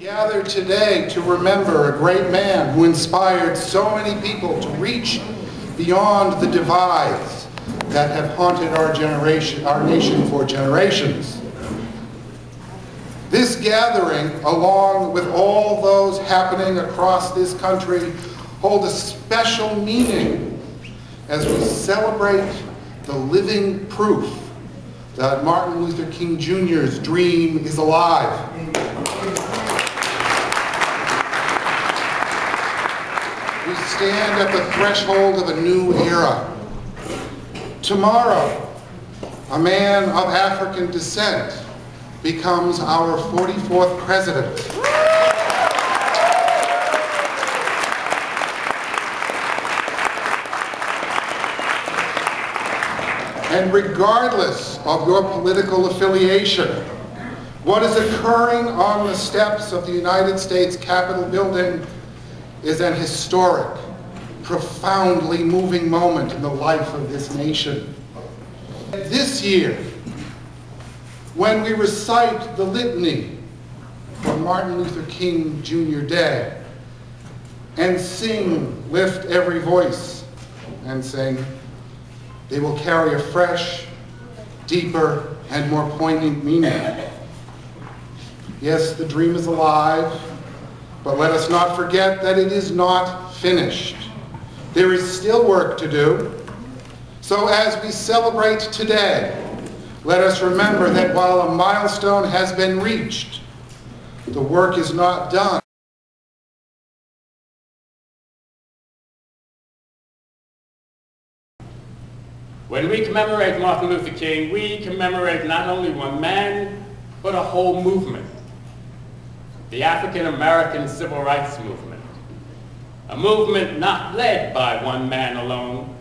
Gathered today to remember a great man who inspired so many people to reach beyond the divides that have haunted our nation for generations. This gathering, along with all those happening across this country, hold a special meaning as we celebrate the living proof that Martin Luther King Jr.'s dream is alive. We stand at the threshold of a new era. Tomorrow, a man of African descent becomes our 44th president. And regardless of your political affiliation, what is occurring on the steps of the United States Capitol building is an historic, profoundly moving moment in the life of this nation. This year, when we recite the litany on Martin Luther King Jr. Day and sing "Lift Every Voice" and sing, they will carry a fresh, deeper, and more poignant meaning. Yes, the dream is alive, but let us not forget that it is not finished. There is still work to do. So as we celebrate today, let us remember that while a milestone has been reached, the work is not done. When we commemorate Martin Luther King, we commemorate not only one man, but a whole movement. The African American Civil Rights Movement. A movement not led by one man alone,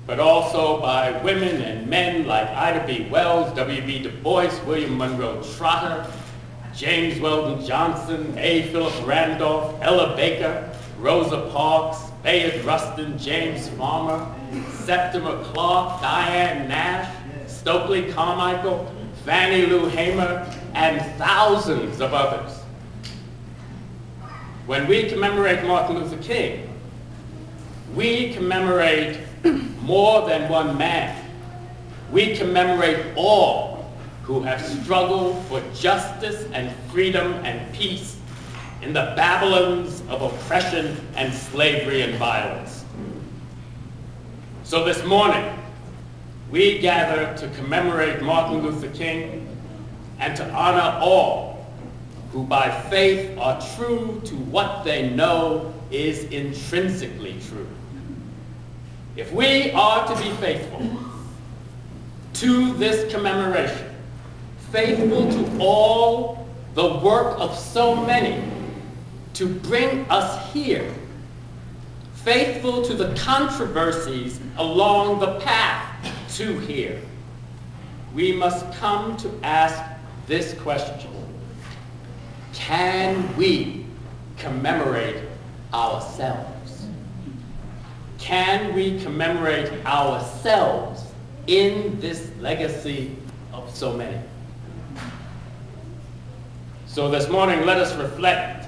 but also by women and men like Ida B. Wells, W.B. Du Bois, William Monroe Trotter, James Weldon Johnson, A. Philip Randolph, Ella Baker, Rosa Parks, Bayard Rustin, James Farmer, Septima Clark, Diane Nash, Stokely Carmichael, Fannie Lou Hamer, and thousands of others. When we commemorate Martin Luther King, we commemorate more than one man. We commemorate all who have struggled for justice and freedom and peace in the Babylons of oppression and slavery and violence. So this morning, we gather to commemorate Martin Luther King and to honor all who by faith are true to what they know is intrinsically true. If we are to be faithful to this commemoration, faithful to all the work of so many to bring us here, faithful to the controversies along the path to here, we must come to ask this question: can we commemorate ourselves? Can we commemorate ourselves in this legacy of so many? So this morning, let us reflect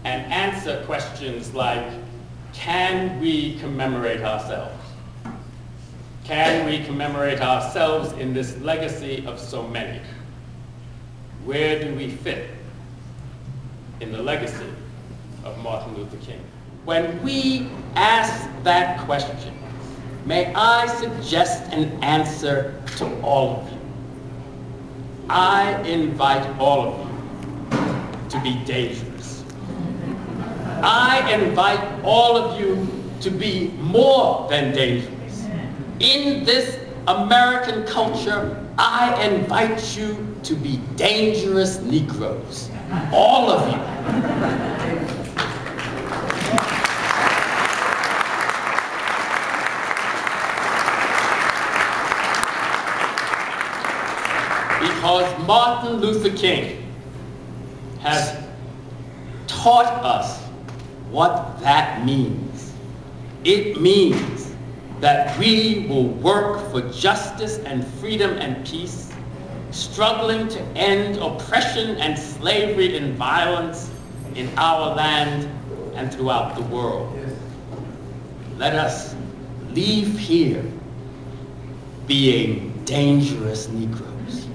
and answer questions like, can we commemorate ourselves? Can we commemorate ourselves in this legacy of so many? Where do we fit in the legacy of Martin Luther King? When we ask that question, may I suggest an answer to all of you. I invite all of you to be dangerous. I invite all of you to be more than dangerous. In this American culture, I invite you to be dangerous Negroes. All of you. Because Martin Luther King has taught us what that means. It means that we will work for justice and freedom and peace struggling to end oppression and slavery and violence in our land and throughout the world. Let us leave here being dangerous Negroes.